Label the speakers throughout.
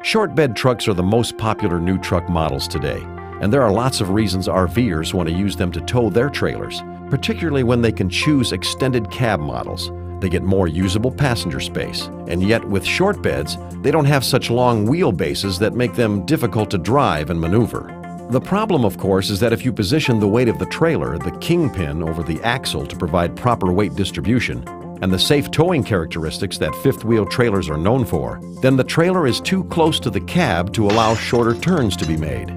Speaker 1: Short bed trucks are the most popular new truck models today, and there are lots of reasons RVers want to use them to tow their trailers, particularly when they can choose extended cab models. They get more usable passenger space, and yet with short beds, they don't have such long wheelbases that make them difficult to drive and maneuver. The problem, of course, is that if you position the weight of the trailer, the Kingpin, over the axle to provide proper weight distribution, and the safe towing characteristics that fifth-wheel trailers are known for, then the trailer is too close to the cab to allow shorter turns to be made.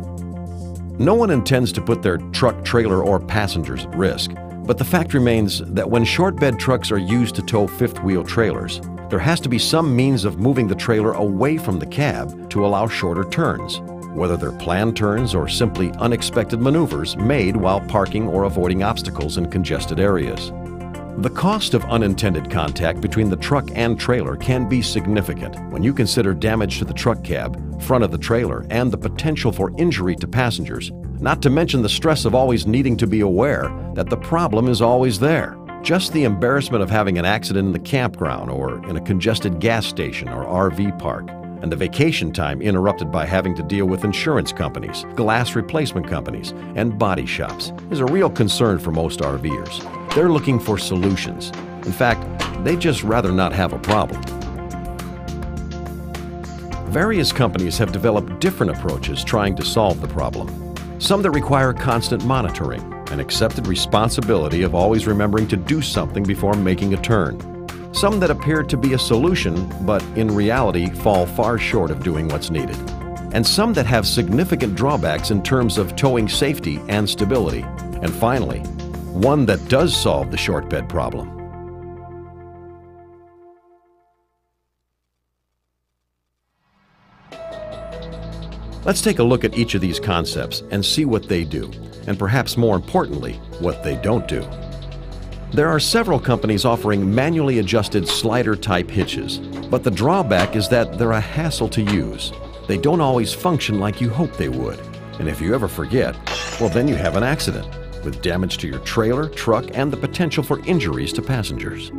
Speaker 1: No one intends to put their truck, trailer, or passengers at risk, but the fact remains that when short bed trucks are used to tow fifth-wheel trailers, there has to be some means of moving the trailer away from the cab to allow shorter turns, whether they're planned turns or simply unexpected maneuvers made while parking or avoiding obstacles in congested areas. The cost of unintended contact between the truck and trailer can be significant when you consider damage to the truck cab, front of the trailer, and the potential for injury to passengers, not to mention the stress of always needing to be aware that the problem is always there. Just the embarrassment of having an accident in the campground or in a congested gas station or RV park, and the vacation time interrupted by having to deal with insurance companies, glass replacement companies, and body shops is a real concern for most RVers. They're looking for solutions. In fact, they'd just rather not have a problem. Various companies have developed different approaches trying to solve the problem. Some that require constant monitoring, an accepted responsibility of always remembering to do something before making a turn. Some that appear to be a solution, but in reality fall far short of doing what's needed. And some that have significant drawbacks in terms of towing safety and stability. And finally, one that does solve the short bed problem. Let's take a look at each of these concepts and see what they do, and perhaps more importantly, what they don't do. There are several companies offering manually adjusted slider-type hitches, but the drawback is that they're a hassle to use. They don't always function like you hope they would, and if you ever forget, well, then you have an accident, with damage to your trailer, truck, and the potential for injuries to passengers.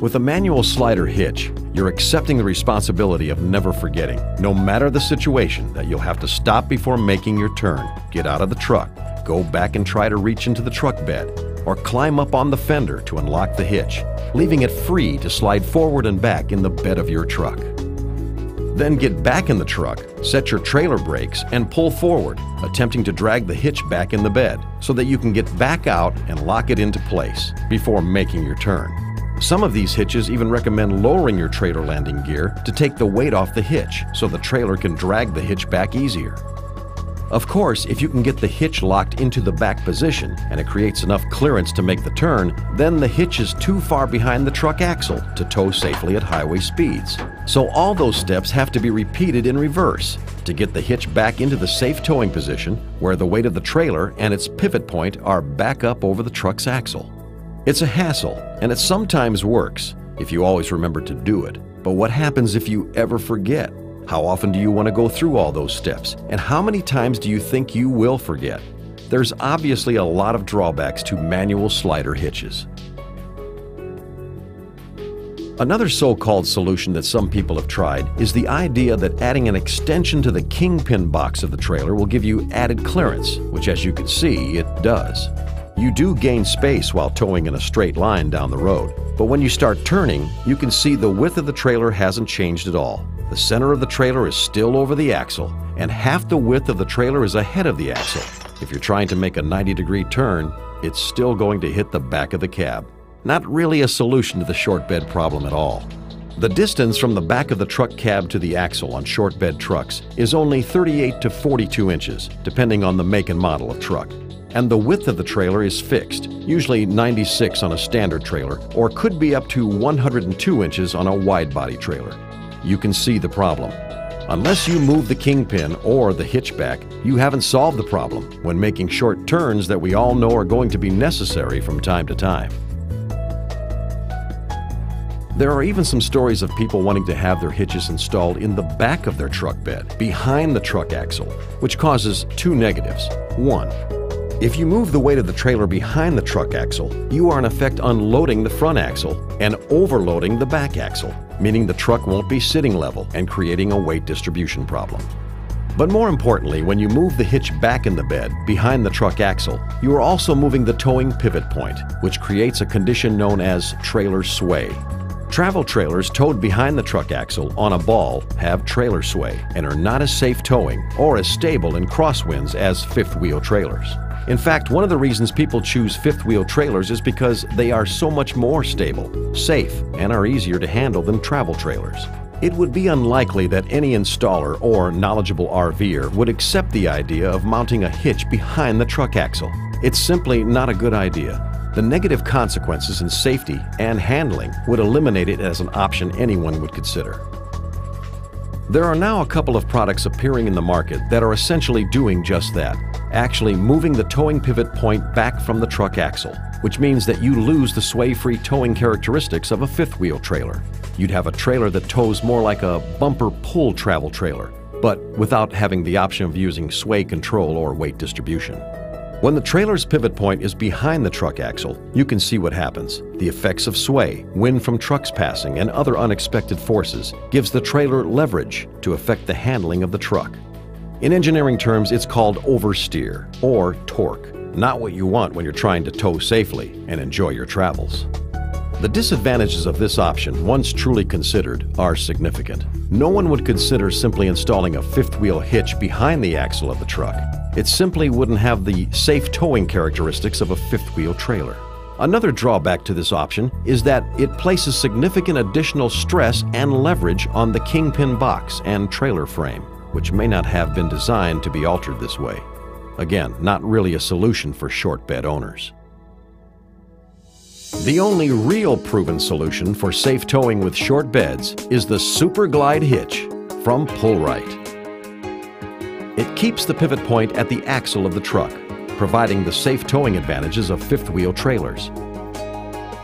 Speaker 1: With a manual slider hitch, you're accepting the responsibility of never forgetting, no matter the situation, that you'll have to stop before making your turn, get out of the truck, go back and try to reach into the truck bed, or climb up on the fender to unlock the hitch, leaving it free to slide forward and back in the bed of your truck. Then get back in the truck, set your trailer brakes, and pull forward, attempting to drag the hitch back in the bed so that you can get back out and lock it into place before making your turn. Some of these hitches even recommend lowering your trailer landing gear to take the weight off the hitch so the trailer can drag the hitch back easier. Of course, if you can get the hitch locked into the back position and it creates enough clearance to make the turn, then the hitch is too far behind the truck axle to tow safely at highway speeds. So all those steps have to be repeated in reverse to get the hitch back into the safe towing position where the weight of the trailer and its pivot point are back up over the truck's axle. It's a hassle, and it sometimes works if you always remember to do it. But what happens if you ever forget? How often do you want to go through all those steps? And how many times do you think you will forget? There's obviously a lot of drawbacks to manual slider hitches. Another so-called solution that some people have tried is the idea that adding an extension to the Kingpin box of the trailer will give you added clearance, which, as you can see, it does. You do gain space while towing in a straight line down the road, but when you start turning, you can see the width of the trailer hasn't changed at all. The center of the trailer is still over the axle, and half the width of the trailer is ahead of the axle. If you're trying to make a 90-degree turn, it's still going to hit the back of the cab. Not really a solution to the short bed problem at all. The distance from the back of the truck cab to the axle on short bed trucks is only 38 to 42 inches, depending on the make and model of truck. And the width of the trailer is fixed, usually 96 on a standard trailer, or could be up to 102 inches on a wide-body trailer. You can see the problem. Unless you move the Kingpin or the hitch back, you haven't solved the problem when making short turns that we all know are going to be necessary from time to time. There are even some stories of people wanting to have their hitches installed in the back of their truck bed, behind the truck axle, which causes two negatives. One, If you move the weight of the trailer behind the truck axle, you are in effect unloading the front axle and overloading the back axle, meaning the truck won't be sitting level and creating a weight distribution problem. But more importantly, when you move the hitch back in the bed behind the truck axle, you are also moving the towing pivot point, which creates a condition known as trailer sway. Travel trailers towed behind the truck axle on a ball have trailer sway and are not as safe towing or as stable in crosswinds as fifth-wheel trailers. In fact, one of the reasons people choose fifth-wheel trailers is because they are so much more stable, safe, and are easier to handle than travel trailers. It would be unlikely that any installer or knowledgeable RVer would accept the idea of mounting a hitch behind the truck axle. It's simply not a good idea. The negative consequences in safety and handling would eliminate it as an option anyone would consider. There are now a couple of products appearing in the market that are essentially doing just that, actually moving the towing pivot point back from the truck axle, which means that you lose the sway-free towing characteristics of a fifth-wheel trailer. You'd have a trailer that tows more like a bumper pull travel trailer, but without having the option of using sway control or weight distribution. When the trailer's pivot point is behind the truck axle, you can see what happens. The effects of sway, wind from trucks passing, and other unexpected forces gives the trailer leverage to affect the handling of the truck. In engineering terms, it's called oversteer or torque, not what you want when you're trying to tow safely and enjoy your travels. The disadvantages of this option, once truly considered, are significant. No one would consider simply installing a fifth-wheel hitch behind the axle of the truck. It simply wouldn't have the safe towing characteristics of a fifth-wheel trailer. Another drawback to this option is that it places significant additional stress and leverage on the Kingpin box and trailer frame, which may not have been designed to be altered this way. Again, not really a solution for short bed owners. The only real proven solution for safe towing with short beds is the SuperGlide hitch from Pullrite. It keeps the pivot point at the axle of the truck, providing the safe towing advantages of fifth-wheel trailers.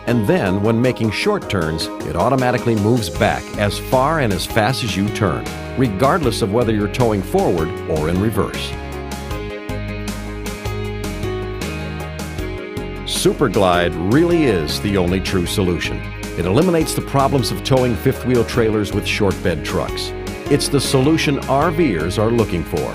Speaker 1: And then, when making short turns, it automatically moves back as far and as fast as you turn, regardless of whether you're towing forward or in reverse. SuperGlide really is the only true solution. It eliminates the problems of towing fifth-wheel trailers with short bed trucks. It's the solution RVers are looking for.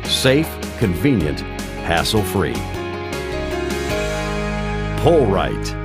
Speaker 1: Safe, convenient, hassle-free. Pullrite.